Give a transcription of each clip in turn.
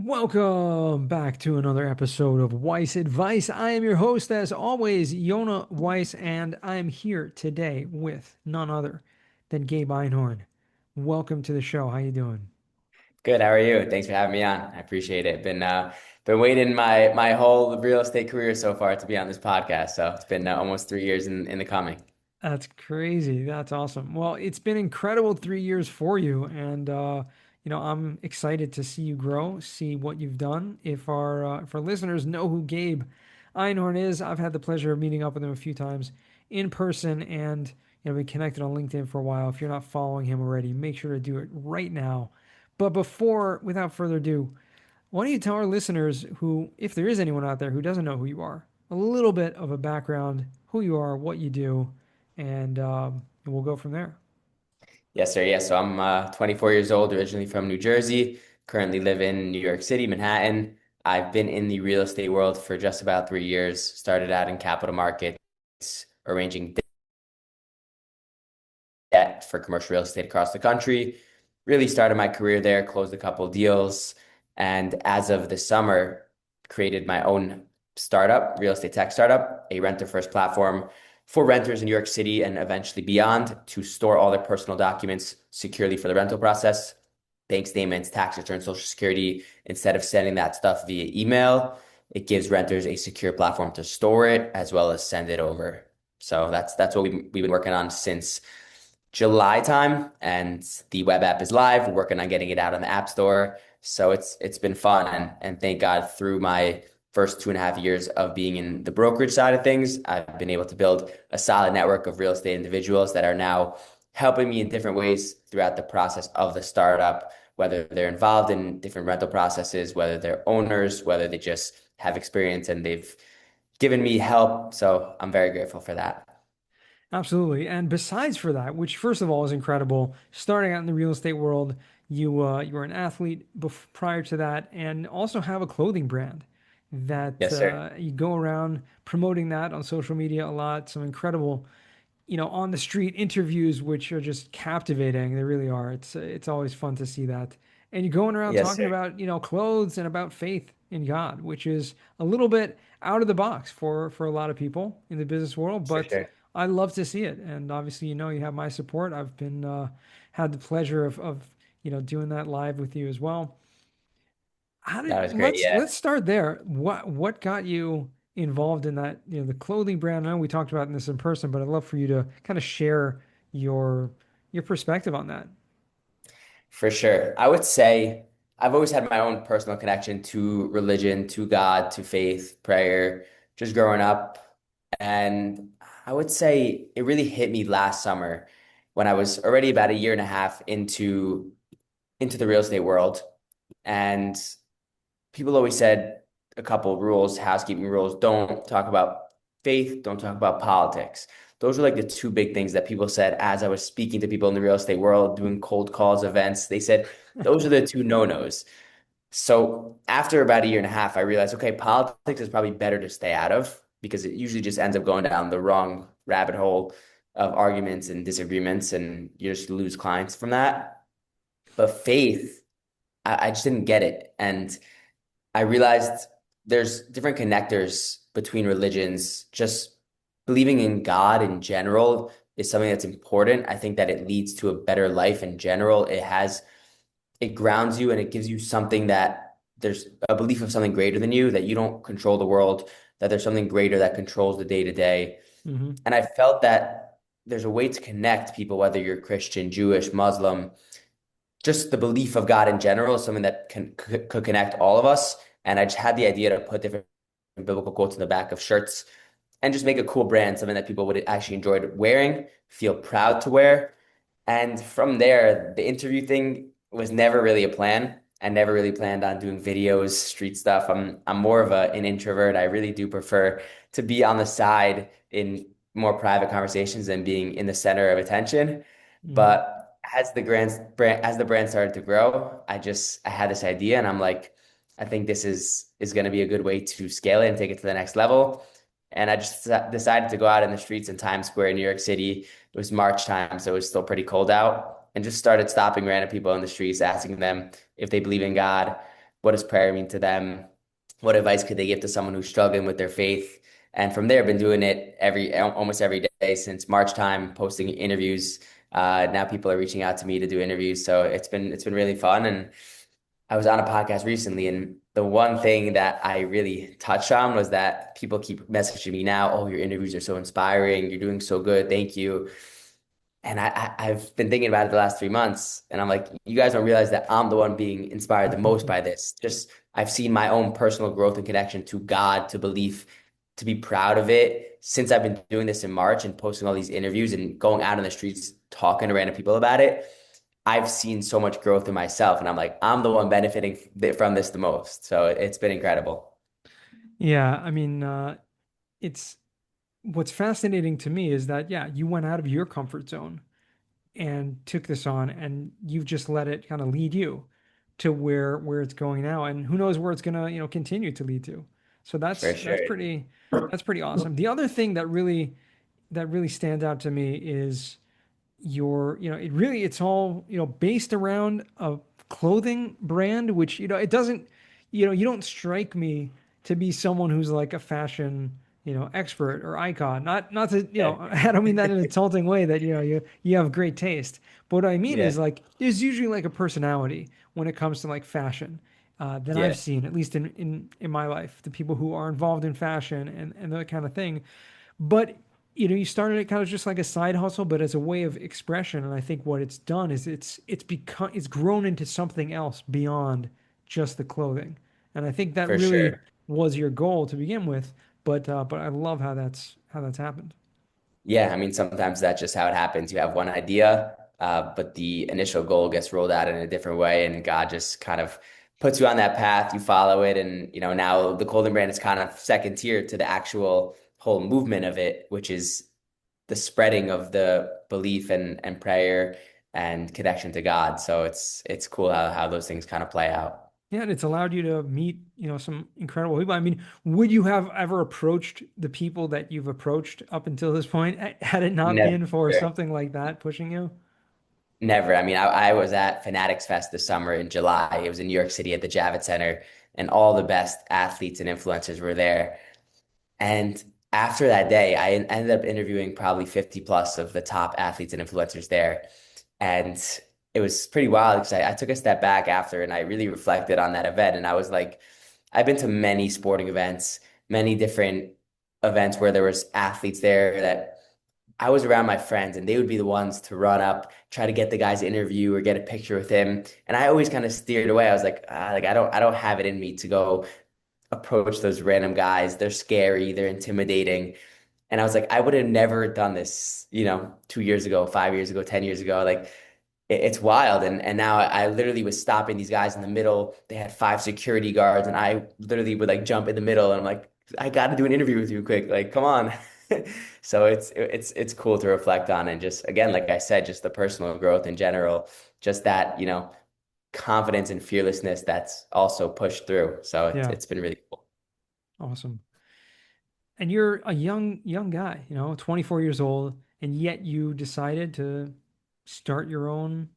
Welcome back to another episode of Weiss Advice. I am your host, as always, Yonah Weiss, and I'm here today with none other than Gabe Einhorn. Welcome to the show. How you doing? Good. How are you? Thanks for having me on. I appreciate it. Been waiting my whole real estate career so far to be on this podcast. So it's been almost 3 years in the coming. That's crazy. That's awesome. Well, it's been incredible 3 years for you, and I'm excited to see you grow, see what you've done. If our listeners know who Gabe Einhorn is, I've had the pleasure of meeting up with him a few times in person, and we connected on LinkedIn for a while. If you're not following him already, make sure to do it right now. But without further ado, why don't you tell our listeners who, if there is anyone out there who doesn't know who you are, a little bit of a background, who you are, what you do, and we'll go from there. Yes, sir. Yes. So I'm 24 years old, originally from New Jersey. Currently live in New York City, Manhattan. I've been in the real estate world for just about 3 years. Started out in capital markets, arranging debt for commercial real estate across the country. Really started my career there, closed a couple of deals, and as of the summer, created my own startup, real estate tech startup, a renter first platform for renters in New York City and eventually beyond to store all their personal documents securely for the rental process, bank statements, tax returns, social security, instead of sending that stuff via email. It gives renters a secure platform to store it as well as send it over. So that's what we've been working on since July time, and the web app is live. We're working on getting it out on the App Store. So it's been fun, and thank God through my first 2.5 years of being in the brokerage side of things, I've been able to build a solid network of real estate individuals that are now helping me in different ways throughout the process of the startup, whether they're involved in different rental processes, whether they're owners, whether they just have experience and they've given me help. So I'm very grateful for that. Absolutely. And besides for that, which first of all is incredible, starting out in the real estate world, you were an athlete prior to that, and also have a clothing brand that Yes, sir. you go around promoting that on social media a lot. Some incredible on the street interviews, which are just captivating. They really are. It's always fun to see that. And you're going around Yes, talking sir. about, clothes and about faith in God, which is a little bit out of the box for a lot of people in the business world, For but sure. I love to see it. And obviously, you have my support. I've been had the pleasure of doing that live with you as well. How That did was great. Yeah. let's start there. What got you involved in that, the clothing brand? I know we talked about this in person, but I'd love for you to kind of share your your perspective on that. For sure. I would say I've always had my own personal connection to religion, to God, to faith, prayer, just growing up. And I would say it really hit me last summer when I was already about a year and a half into the real estate world. And people always said a couple of rules, housekeeping rules, don't talk about faith, don't talk about politics. Those were like the two big things that people said as I was speaking to people in the real estate world, doing cold calls, events. They said those are the two no-nos. So after about a year and a half, I realized, okay, politics is probably better to stay out of because it usually just ends up going down the wrong rabbit hole of arguments and disagreements, and you just lose clients from that. But faith, I just didn't get it. And I realized there's different connectors between religions. Just believing in God in general is something that's important. I think that it leads to a better life in general. It grounds you and it gives you something that there's a belief of something greater than you, that you don't control the world, that there's something greater that controls the day to day. Hmm. And I felt that there's a way to connect people, whether you're Christian, Jewish, Muslim, just the belief of God in general is something that could connect all of us. And I just had the idea to put different biblical quotes in the back of shirts and just make a cool brand, something that people would actually enjoy wearing, feel proud to wear. And from there, the interview thing was never really a plan. I never really planned on doing videos, street stuff. I'm more of an introvert. I really do prefer to be on the side in more private conversations than being in the center of attention. Hmm. But as the brand started to grow, I had this idea and I'm like, I think this is going to be a good way to scale it and take it to the next level. And I just decided to go out in the streets in Times Square in New York City. It was March time, so it was still pretty cold out, and just started stopping random people in the streets, asking them if they believe in God. what does prayer mean to them? What advice could they give to someone who's struggling with their faith? And from there, I've been doing it almost every day since March time, posting interviews. Now people are reaching out to me to do interviews, so it's been really fun. And I was on a podcast recently, and the one thing that I really touched on was that people keep messaging me now, "Oh, your interviews are so inspiring. You're doing so good. Thank you." And I've been thinking about it the last 3 months, and I'm like, you guys don't realize that I'm the one being inspired the most by this. Just I've seen my own personal growth and connection to God, to belief, to be proud of it since I've been doing this in March and posting all these interviews and going out on the streets talking to random people about it. I've seen so much growth in myself, and I'm like, I'm the one benefiting from this the most. So it's been incredible. Yeah, I mean, it's what's fascinating to me is that, yeah, you went out of your comfort zone and took this on, and you've just let it kind of lead you to where it's going now, and who knows where it's gonna, continue to lead to. So For that's sure. pretty awesome. The other thing that really stands out to me is it's all, based around a clothing brand, which, it doesn't, you don't strike me to be someone who's like a fashion, expert or icon. Not to, Yeah. I don't mean that in an insulting way that, you have great taste. But what I mean Yeah. is like, there's usually like a personality when it comes to like fashion. That I've Yeah. seen, at least in my life, the people who are involved in fashion and that kind of thing. But you started it kind of just like a side hustle, but as a way of expression. And I think what it's done is it's grown into something else beyond just the clothing. And I think that For really sure. was your goal to begin with. But I love how that's happened. Yeah, I mean, sometimes that's just how it happens. You have one idea, but the initial goal gets rolled out in a different way, and God just kind of puts you on that path. You follow it, and now the clothing brand is kind of second tier to the actual whole movement of it, which is the spreading of the belief and prayer and connection to God. So it's cool how those things kind of play out. Yeah, and it's allowed you to meet, some incredible people. I mean, would you have ever approached the people that you've approached up until this point had it not Never. been for something like that pushing you? Never. I mean, I was at Fanatics Fest this summer in July. It was in New York City at the Javits Center, and all the best athletes and influencers were there. And after that day, I ended up interviewing probably 50 plus of the top athletes and influencers there. And it was pretty wild because I took a step back after and I really reflected on that event. And I was like, I've been to many sporting events, many different events where there was athletes there that I was around my friends and they would be the ones to run up, try to get the guy's interview or get a picture with him. And I always kind of steered away. I was like I don't have it in me to go approach those random guys. They're scary, they're intimidating. And I was like, I would have never done this, 2 years ago, 5 years ago, 10 years ago. Like it's wild. And now I literally was stopping these guys in the middle. They had five security guards, and I literally would like jump in the middle and I'm like, I got to do an interview with you quick. Like, come on. So it's cool to reflect on and just again, like I said, just the personal growth in general, just that, confidence and fearlessness that's also pushed through. So it's Yeah, it's been really cool. awesome. And you're a young guy, 24 years old, and yet you decided to start your own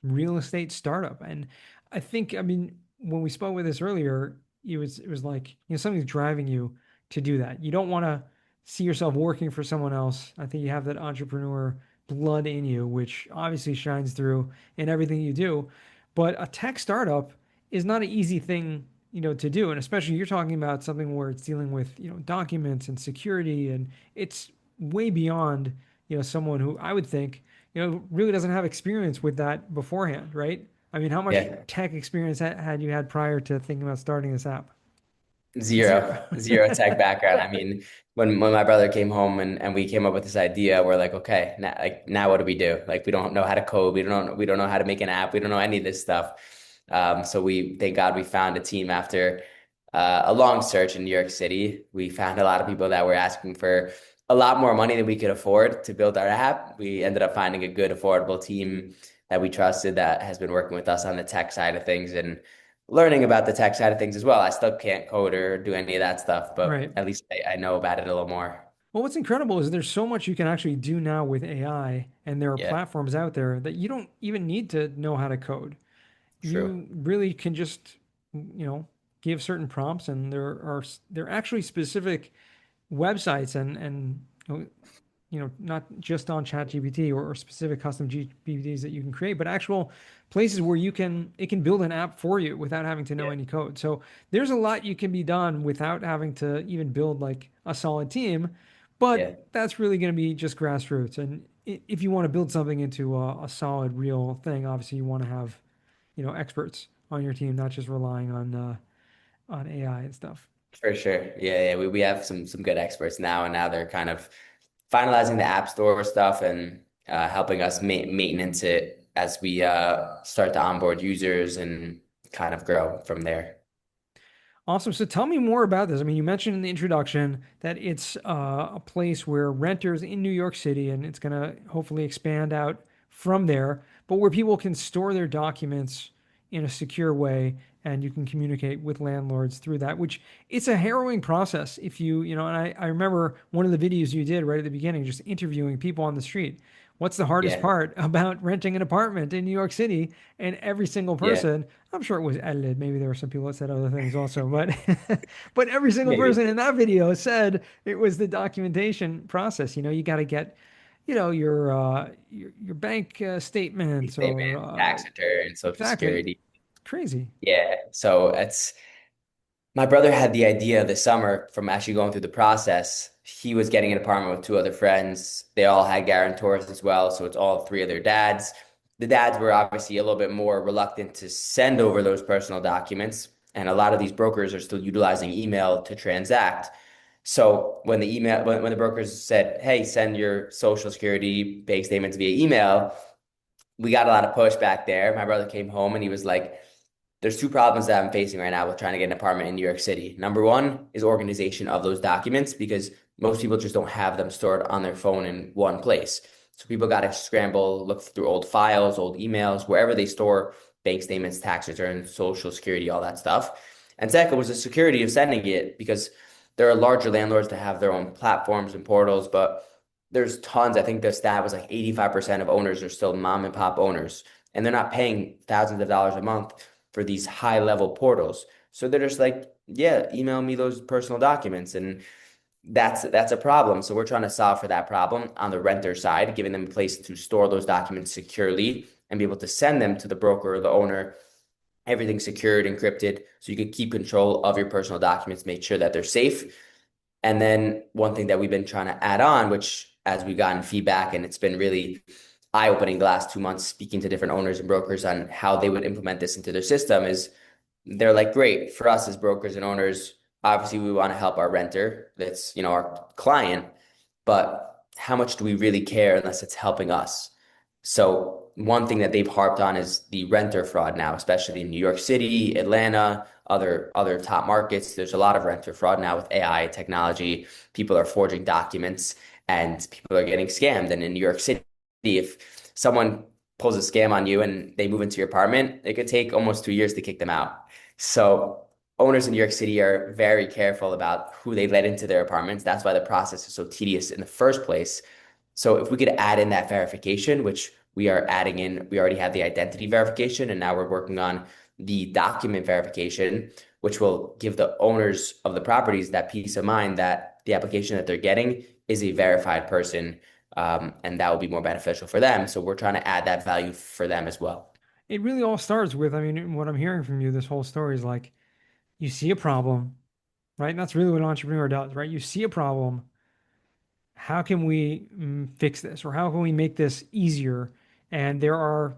real estate startup. And I mean, when we spoke with this earlier, it was like, something's driving you to do that. You don't want to see yourself working for someone else. I think you have that entrepreneur blood in you, which obviously shines through in everything you do. But a tech startup is not an easy thing, to do. And especially you're talking about something where it's dealing with, documents and security, and it's way beyond, someone who I would think really doesn't have experience with that beforehand, right? I mean, how much Yeah. tech experience had you had prior to thinking about starting this app? Zero, Zero. zero tech background. I mean, when my brother came home and we came up with this idea, we're like, okay, now what do we do? Like we don't know how to code, we don't know how to make an app, we don't know any of this stuff. So we thank God we found a team after a long search in New York City. We found a lot of people that were asking for a lot more money than we could afford to build our app. We ended up finding a good, affordable team that we trusted that has been working with us on the tech side of things and learning about the tech side of things as well. I still can't code or do any of that stuff, but Right. at least I know about it a little more. Well, what's incredible is there's so much you can actually do now with AI, and there are Yeah, platforms out there that you don't even need to know how to code. true. You really can just give certain prompts, and there are actually specific websites and not just on ChatGPT or specific custom GPTs that you can create, but actual places where it can build an app for you without having to know Yeah. any code. So there's a lot you can be done without having to even build like a solid team, but Yeah, that's really going to be just grassroots. And if you want to build something into a solid, real thing, obviously you want to have, experts on your team, not just relying on AI and stuff. for sure. Yeah, we have some good experts now, and now they're kind of finalizing the app store stuff and helping us maintenance it as we start to onboard users and kind of grow from there. Awesome. So tell me more about this. I mean, you mentioned in the introduction that it's a place where renters in New York City, and it's going to hopefully expand out from there, but where people can store their documents in a secure way, and you can communicate with landlords through that, which it's a harrowing process. If and I remember one of the videos you did right at the beginning, just interviewing people on the street. What's the hardest Yeah, part about renting an apartment in New York City? And every single yeah, person, I'm sure it was edited. Maybe there were some people that said other things also, but but every single maybe. person in that video said it was the documentation process. You got to get, your bank statements or Statement, tax return, social exactly. security. It's crazy. Yeah, so it's my brother had the idea this summer from actually going through the process. He was getting an apartment with two other friends. They all had guarantors as well, so it's all three of their dads. The dads were obviously a little bit more reluctant to send over those personal documents, and a lot of these brokers are still utilizing email to transact. So when the brokers said, "Hey, send your social security bank statements via email," we got a lot of pushback there. My brother came home and he was like, there's two problems that I'm facing right now with trying to get an apartment in New York City. Number one is organization of those documents because most people just don't have them stored on their phone in one place. So people got to scramble, look through old files, old emails, wherever they store bank statements, tax returns, social security, all that stuff. And second was the security of sending it because there are larger landlords that have their own platforms and portals, but there's tons. I think the stat was like 85% of owners are still mom and pop owners, and they're not paying thousands of dollars a month for these high level portals. So they're just like, yeah, email me those personal documents. And that's a problem. So we're trying to solve for that problem on the renter side, giving them a place to store those documents securely and be able to send them to the broker or the owner, everything secured, encrypted, so you can keep control of your personal documents, make sure that they're safe. And then one thing that we've been trying to add on, which as we've gotten feedback, and it's been really eye-opening the last 2 months, speaking to different owners and brokers on how they would implement this into their system, is they're like, great, for us as brokers and owners, obviously we want to help our renter, that's, our client, but how much do we really care unless it's helping us? So one thing that they've harped on is the renter fraud now, especially in New York City, Atlanta, other top markets. There's a lot of renter fraud now with AI technology. People are forging documents and people are getting scammed. And in New York City, if someone pulls a scam on you and they move into your apartment, it could take almost 2 years to kick them out. So owners in New York City are very careful about who they let into their apartments. That's why the process is so tedious in the first place. So if we could add in that verification, which we are adding in, we already have the identity verification, and now we're working on the document verification, which will give the owners of the properties that peace of mind that the application that they're getting is a verified person, and that will be more beneficial for them. So we're trying to add that value for them as well. It really all starts with, I mean, what I'm hearing from you, this whole story is like you see a problem, right? And that's really what an entrepreneur does, right? You see a problem. How can we fix this, or how can we make this easier? And there are,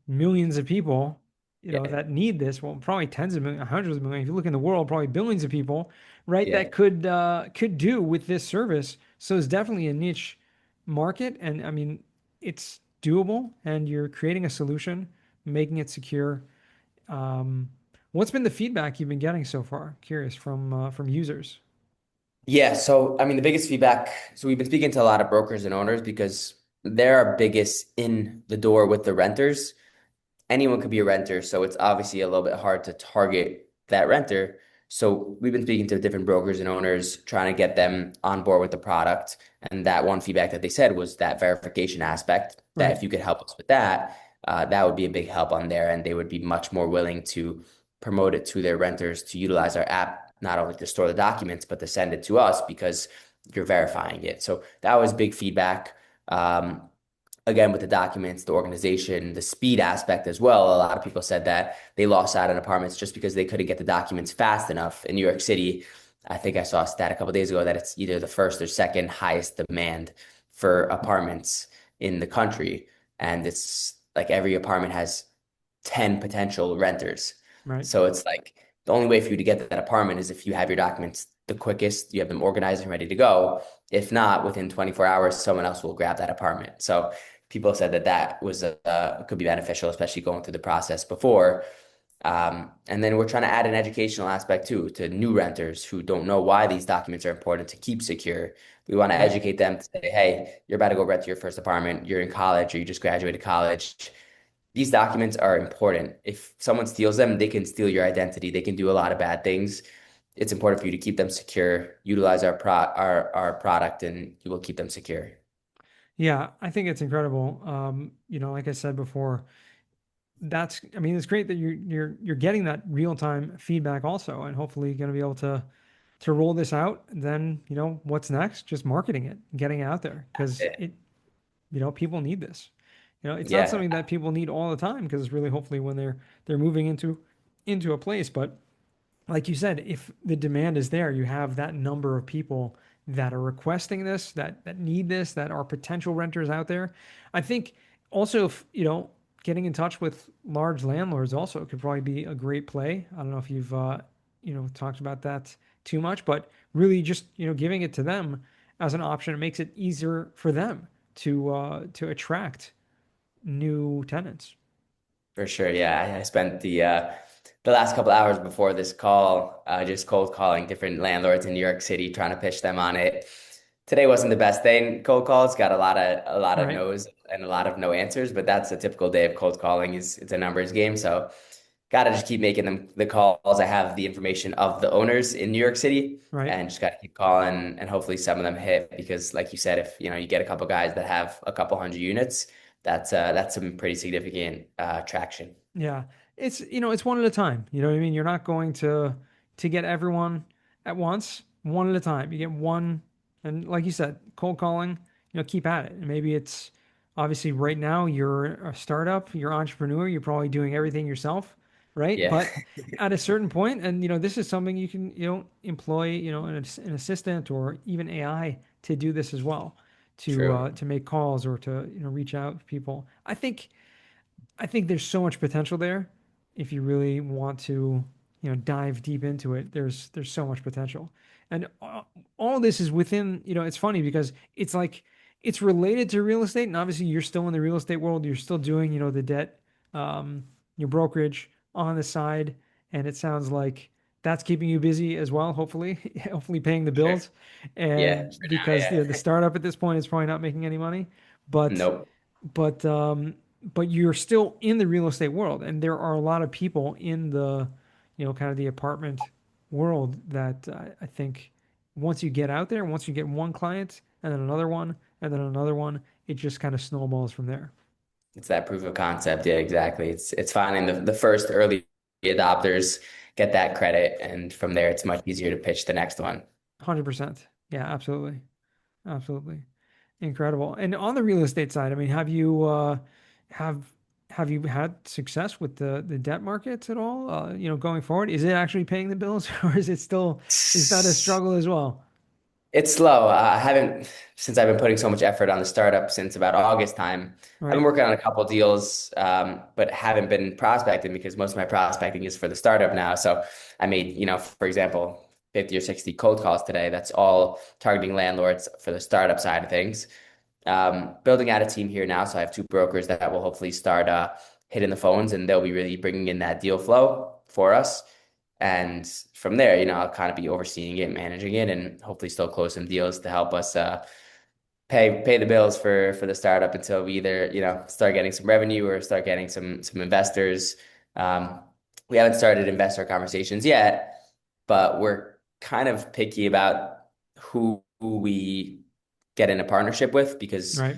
millions of people, Yeah, that need this. Well, probably tens of millions, hundreds of millions. If you look in the world, probably billions of people, right? yeah. That could do with this service. So it's definitely a niche market, and I mean, it's doable, and you're creating a solution, making it secure. Um, what's been the feedback you've been getting so far? Curious from users. Yeah, so I mean, the biggest feedback. So we've been speaking to a lot of brokers and owners because they're our biggest in the door with the renters. Anyone could be a renter, so it's obviously a little bit hard to target that renter. So we've been speaking to different brokers and owners, trying to get them on board with the product. And that one feedback that they said was that verification aspect, that Right. if you could help us with that, that would be a big help on there, and they would be much more willing to promote it to their renters to utilize our app, not only to store the documents, but to send it to us because you're verifying it. So that was big feedback. Um, Again, with the documents, the organization, the speed aspect as well. A lot of people said that they lost out on apartments just because they couldn't get the documents fast enough. In New York City, I think I saw a stat a couple days ago that it's either the first or second highest demand for apartments in the country. And it's like every apartment has 10 potential renters. Right. So it's like the only way for you to get that apartment is if you have your documents the quickest, you have them organized and ready to go. If not, within 24 hours, someone else will grab that apartment. So people said that that was could be beneficial, especially going through the process before. And then we're trying to add an educational aspect too to new renters who don't know why these documents are important to keep secure. We want to Right. educate them to say, hey, you're about to go rent your first apartment, you're in college or you just graduated college. These documents are important. If someone steals them, they can steal your identity. They can do a lot of bad things. It's important for you to keep them secure, utilize our product, and you will keep them secure. Yeah, I think it's incredible. Like I said before, I mean, it's great that you're getting that real time feedback also, and hopefully you're going to be able to roll this out. And then, what's next? Just marketing it, getting it out there because people need this. It's not Yeah, something that people need all the time because it's really hopefully when they're moving into a place, but like you said, if the demand is there, you have that number of people that are requesting this, that need this, that are potential renters out there. I think also if, getting in touch with large landlords also could probably be a great play. I don't know if you've talked about that too much, but really just, giving it to them as an option, it makes it easier for them to attract new tenants. for sure. Yeah, I spent the last couple hours before this call just cold calling different landlords in New York City, trying to pitch them on it. Today wasn't the best day in cold calls. Got a lot of Right, no's and a lot of no answers, but that's a typical day of cold calling. Is It's a numbers game, so gotta just keep making the calls. I have the information of the owners in New York City, right. and just gotta keep calling, and hopefully some of them hit because, like you said, if you get a couple guys that have a couple hundred units, that's some pretty significant traction. Yeah. It's one at a time. You know what I mean? You're not going to get everyone at once, one at a time. You get one and like you said, cold calling, keep at it. And maybe it's obviously right now you're a startup, you're an entrepreneur, you're probably doing everything yourself, right? Yeah, But at a certain point, and this is something you can, employ, an assistant or even AI to do this as well, true. to make calls or to, reach out to people. I think there's so much potential there. If you really want to, dive deep into it, there's so much potential, and all this is within. It's funny because it's like it's related to real estate, and obviously you're still in the real estate world. You're still doing, the debt, um, your brokerage on the side, and it sounds like that's keeping you busy as well. Hopefully, hopefully paying the Sure. bills, Yeah, and for now, because the yeah. startup at this point is probably not making any money, but Nope. but um, but you're still in the real estate world, and there are a lot of people in the, kind of the apartment world that I think once you get out there, once you get one client and then another one and then another one, it just kind of snowballs from there. It's that proof of concept. Yeah, exactly. It's finding the first early adopters, get that credit, and from there it's much easier to pitch the next one. 100%. Yeah, absolutely. Absolutely. Incredible. And on the real estate side, I mean, have have you had success with the debt markets at all? Going forward, is it actually paying the bills, or is that a struggle as well? It's slow. I haven't, since I've been putting so much effort on the startup since about August time. I've been Right. working on a couple deals, but haven't been prospecting because most of my prospecting is for the startup now. So I made, for example, 50 or 60 cold calls today. That's all targeting landlords for the startup side of things. Building out a team here now. So I have two brokers that will hopefully start hitting the phones, and they'll be really bringing in that deal flow for us. And from there, I'll kind of be overseeing it, managing it, and hopefully still close some deals to help us pay the bills for the startup until we either start getting some revenue or start getting some investors. Um, we haven't started investor conversations yet, but we're kind of picky about who we get in a partnership with because Right.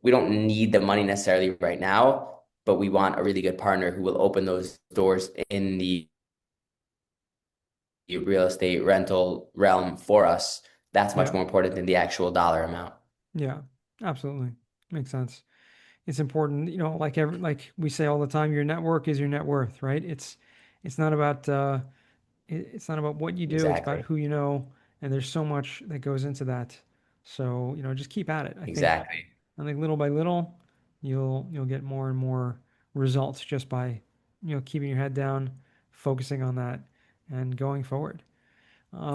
we don't need the money necessarily right now, but we want a really good partner who will open those doors in the real estate rental realm for us. That's much Yeah. more important than the actual dollar amount. Yeah. Absolutely. Makes sense. It's important, like we say all the time, your network is your net worth, right? It's not about it's not about what you do, it's about Exactly. who you know, and there's so much that goes into that. So, just keep at it. Exactly. I think little by little, you'll get more and more results just by, keeping your head down, focusing on that, and going forward.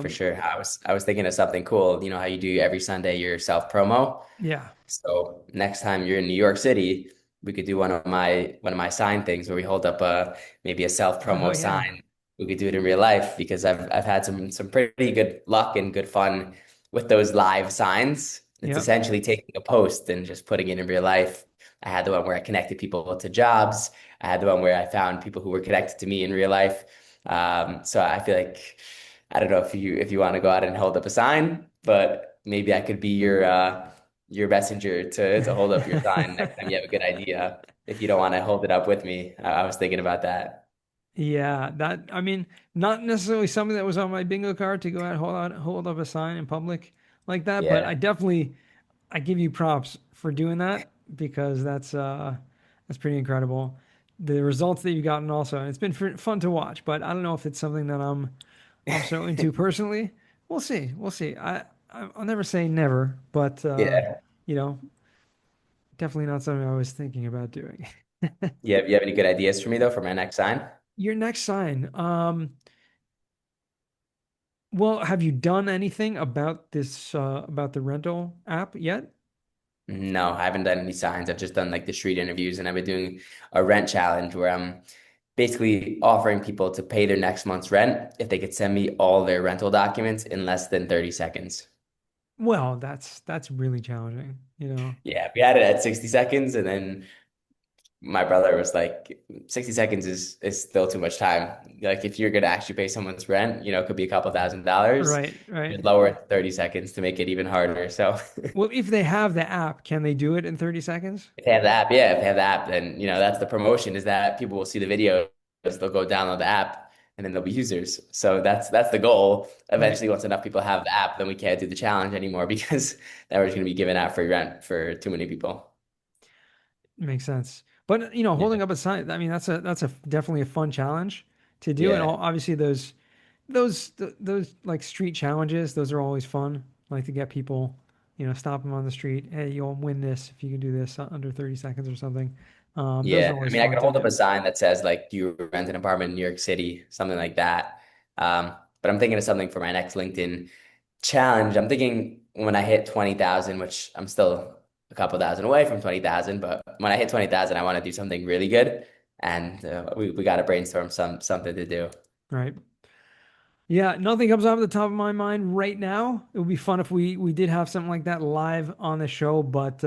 For Um, sure. I was thinking of something cool. You know how you do every Sunday your self promo? yeah. So next time you're in New York City, we could do one of my sign things where we hold up maybe a self Oh promo yeah. sign. We could do it in real life because I've had some pretty good luck and good fun with those live signs. It's Yep. essentially taking a post and just putting it in real life. I had the one where I connected people to jobs. I had the one where I found people who were connected to me in real life. So I feel like I don't know if you want to go out and hold up a sign, but maybe I could be your messenger to hold up your sign next time you have a good idea. If you don't want to hold it up with me, I was thinking about that. Yeah, I mean, not necessarily something that was on my bingo card to go out, hold up a sign in public like that, but Yeah, I give you props for doing that because that's pretty incredible. The results that you've gotten also, and it's been fun to watch, but I don't know if it's something that I'm so into personally. We'll see. We'll see. I'll never say never, but yeah, you know, definitely not something I was thinking about doing. yeah. You have any good ideas for me though for my next sign? Your next sign. Well, have you done anything about this about the rental app yet? No, I haven't done any signs. I've just done like the street interviews, and I've been doing a rent challenge where I'm basically offering people to pay their next month's rent if they could send me all their rental documents in less than 30 seconds. Well, that's really challenging, you know. Yeah, we had it at 60 seconds, and then my brother was like, 60 seconds is still too much time. Like if you're gonna actually pay someone's rent, it could be a couple $1,000s. Right, right. You'd lower it to 30 seconds to make it even harder. So Well, if they have the app, can they do it in 30 seconds? if they have the app, yeah, if they have the app, then that's the promotion is that people will see the videos, they'll go download the app, and then they'll be users. So that's the goal. Right. Eventually, once enough people have the app, then we can't do the challenge anymore because then we're just gonna be giving out free rent for too many people. Makes sense. But Yeah, holding up a sign, I mean, that's a definitely a fun challenge to do. And yeah, obviously those like street challenges, those are always fun. Like to get people, stop them on the street. Hey, you'll win this if you can do this under 30 seconds or something. Those are yeah. I always mean, I fun could to hold up do. a sign that says like, "Do you rent an apartment in New York City?" Something like that. But I'm thinking of something for my next LinkedIn challenge. I'm thinking when I hit 20,000, which I'm still a couple thousand away from 20,000, but when I hit 20,000, I want to do something really good, and we got to brainstorm something to do. Right. Yeah, nothing comes off the top of my mind right now. It would be fun if we did have something like that live on the show, but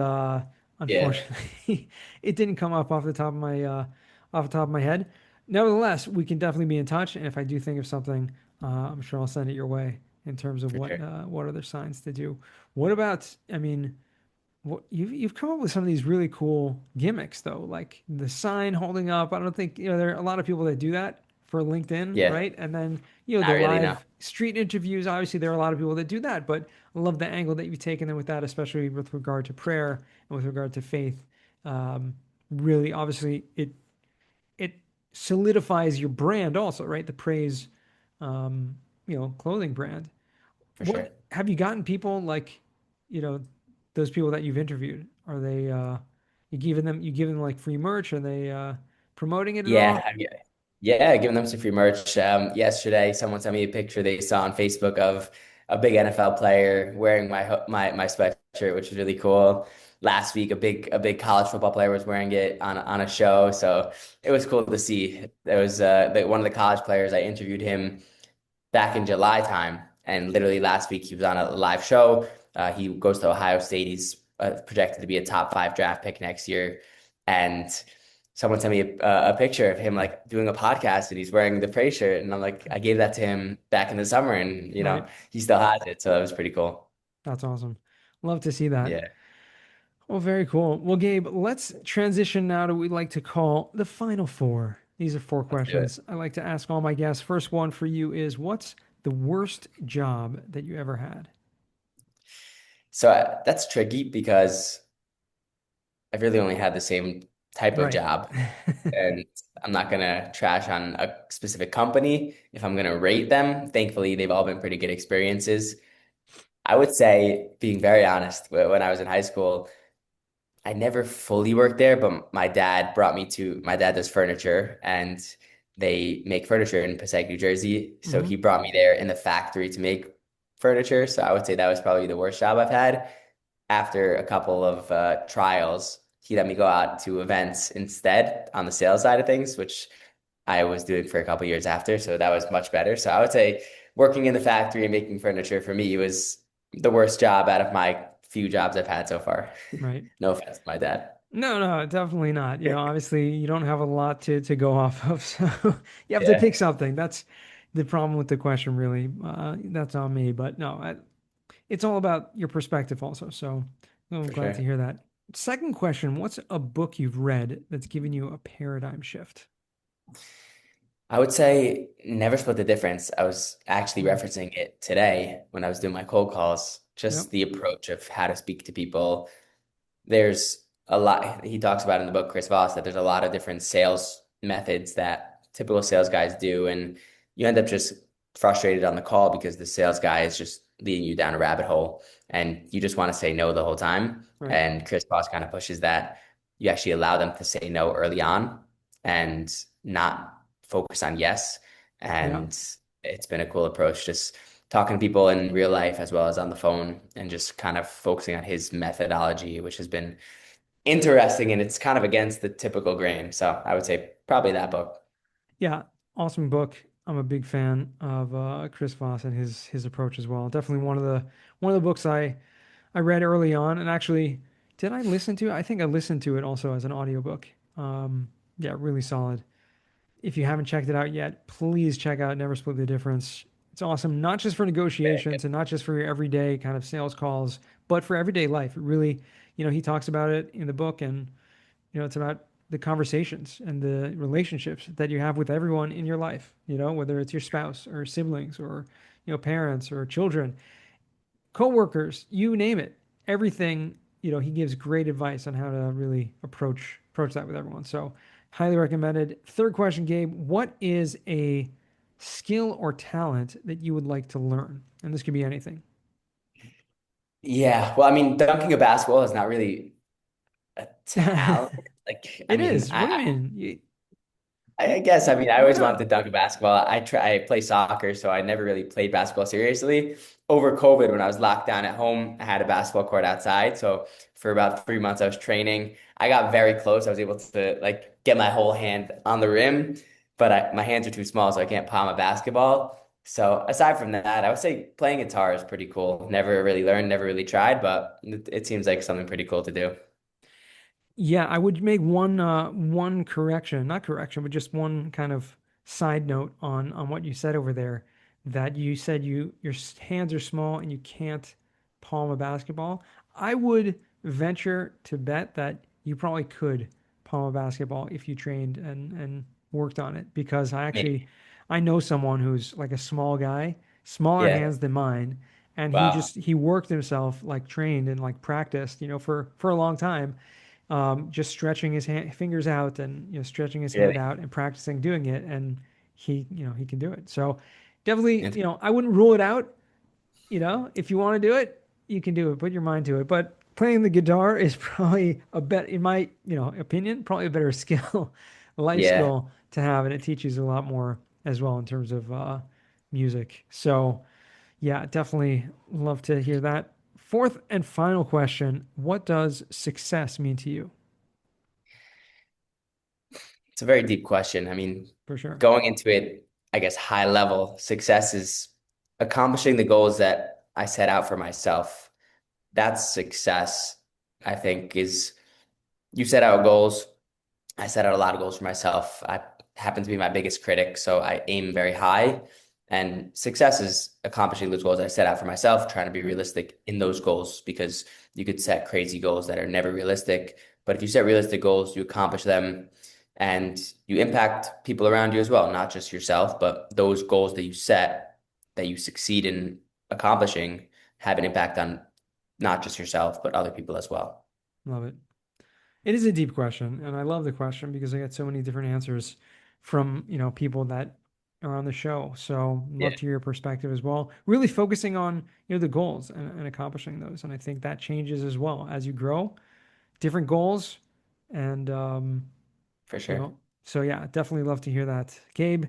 Yeah, unfortunately, it didn't come up off the top of my head. Nevertheless, we can definitely be in touch, and if I do think of something, I'm sure I'll send it your way in terms of for sure. what other signs to do. What about? I mean, you've come up with some of these really cool gimmicks though, like the sign holding up. I don't think there are a lot of people that do that for LinkedIn, Yeah, right? And then not the really, no, live street interviews. Obviously, there are a lot of people that do that, but I love the angle that you've taken in with that, especially with regard to prayer and with regard to faith. Um, Really, obviously, it solidifies your brand also, right? The praise, clothing brand. for What sure. have you gotten people like, you know, those people that you've interviewed? Are they you giving them like free merch? Are they promoting it at Yeah, all? yeah, giving them some free merch. Yesterday, someone sent me a picture they saw on Facebook of a big NFL player wearing my sweatshirt, which was really cool. Last week, a big college football player was wearing it on a show, so it was cool to see. There was one of the college players. I interviewed him back in July time. And literally last week, he was on a live show. He goes to Ohio State. He's projected to be a top 5 draft pick next year. And someone sent me a picture of him like doing a podcast and he's wearing the Praise shirt. And I'm like, I gave that to him back in the summer and, Right. he still has it. So that was pretty cool. That's awesome. Love to see that. Yeah. Well, very cool. Well, Gabe, let's transition now to what we like to call the final four. These are four Let's do it. questions I like to ask all my guests. First one for you is what's the worst job that you ever had? So that's tricky because I've really only had the same type of Right. job, and I'm not gonna trash on a specific company. If I'm gonna rate them, thankfully they've all been pretty good experiences. I would say, being very honest, when I was in high school, I never fully worked there, but my dad does furniture and they make furniture in Passaic, New Jersey. So Hmm. he brought me there in the factory to make furniture. So I would say that was probably the worst job I've had. After a couple of trials, he let me go out to events instead on the sales side of things, which I was doing for a couple years after. So that was much better. So I would say working in the factory and making furniture for me was the worst job out of my few jobs I've had so far. Right. No offense to my dad. No, no, definitely not. Obviously you don't have a lot to go off of, so you have to Yeah, pick something. That's the problem with the question, really. That's on me, but no, it's all about your perspective also. So I'm for glad to sure. hear that. Second question, what's a book you've read that's given you a paradigm shift? I would say never split the difference. I was actually Mm. referencing it today when I was doing my cold calls, Yep. just the approach of how to speak to people. There's a lot he talks about in the book, Chris Voss, that there's a lot of different sales methods that typical sales guys do, and you end up just frustrated on the call because the sales guy is just leading you down a rabbit hole, and you just want to say no the whole time. Right. And Chris Voss kind of pushes that you actually allow them to say no early on and not focus on yes. Yeah. And it's been a cool approach, just talking to people in real life as well as on the phone and just kind of focusing on his methodology, which has been interesting and it's kind of against the typical grain. So I would say probably that book. Yeah. Awesome book. I'm a big fan of Chris Voss and his approach as well. Definitely one of the books I read early on, and actually, did I listen to it? I think I listened to it also as an audiobook. Yeah, really solid. If you haven't checked it out yet, please check out Never Split the Difference. It's awesome, not just for Very good. negotiations and not just for your everyday kind of sales calls, but for everyday life. It really, he talks about it in the book, and it's about the conversations and the relationships that you have with everyone in your life. Whether it's your spouse or siblings or parents or children, coworkers, you name it. Everything, he gives great advice on how to really approach that with everyone. So, highly recommended. Third question, Gabe, what is a skill or talent that you would like to learn? And this could be anything. Yeah. Well, I mean, dunking a basketball is not really a talent. It Like, I mean, is. What do you mean? I guess, I mean, I Why always wanted to not? dunk a basketball. I play soccer, so I never really played basketball seriously. Over COVID, when I was locked down at home, I had a basketball court outside. So for about 3 months, I was training. I got very close. I was able to like get my whole hand on the rim, but my hands are too small, so I can't palm a basketball. So aside from that, I would say playing guitar is pretty cool. Never really learned, never really tried, but it seems like something pretty cool to do. Yeah, I would make one correction, not correction, but just one kind of side note on what you said over there. That you said your hands are small and you can't palm a basketball. I would venture to bet that you probably could palm a basketball if you trained and worked on it because Maybe. I know someone who's like a small guy, smaller Yeah. hands than mine, and Wow. he worked himself like trained and like practiced, for a long time, just stretching his fingers out and stretching his hand Really. out and practicing doing it, and he can do it. So definitely, Interesting. I wouldn't rule it out. If you want to do it, you can do it. Put your mind to it. But playing the guitar is probably a bet, in my opinion, probably a better skill, life Yeah. skill to have, and it teaches a lot more as well in terms of music. So yeah, definitely love to hear that. Fourth and final question: what does success mean to you? It's a very deep question. I mean, For sure. going into it, I guess high level success is accomplishing the goals that I set out for myself. That's success, I think, is you set out goals. I set out a lot of goals for myself. I happen to be my biggest critic, so I aim very high. And success is accomplishing those goals I set out for myself, trying to be realistic in those goals because you could set crazy goals that are never realistic. But if you set realistic goals, you accomplish them and you impact people around you as well, not just yourself, but those goals that you set that you succeed in accomplishing have an impact on not just yourself, but other people as well. Love it. It is a deep question, and I love the question because I get so many different answers from, people that are on the show. So Yeah, love to hear your perspective as well. Really focusing on, the goals and accomplishing those. And I think that changes as well as you grow, different goals. And for you sure. know, so yeah, definitely love to hear that. Gabe,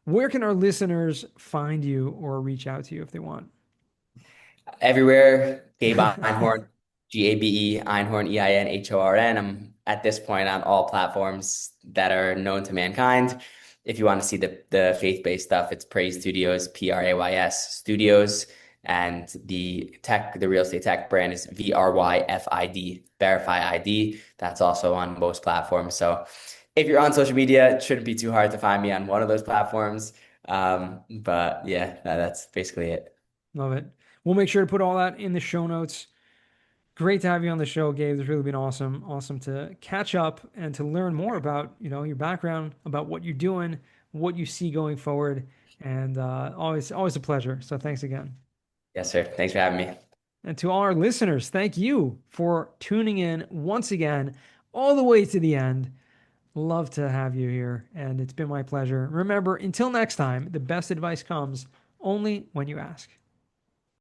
where can our listeners find you or reach out to you if they want? Everywhere, Gabe Einhorn, Gabe Einhorn, Einhorn. I'm at this point on all platforms that are known to mankind. If you want to see the faith-based stuff, it's Praise Studios, Prays Studios, and the real estate tech brand is VryfID, Verify ID. That's also on most platforms. So if you're on social media, it shouldn't be too hard to find me on one of those platforms. But yeah, that's basically it. Love it. We'll make sure to put all that in the show notes. Great to have you on the show, Gabe. It's really been awesome. Awesome to catch up and to learn more about, your background, about what you're doing, what you see going forward, and always a pleasure. So thanks again. Yes, sir. Thanks for having me. And to all our listeners, thank you for tuning in once again, all the way to the end. Love to have you here, and it's been my pleasure. Remember, until next time, the best advice comes only when you ask.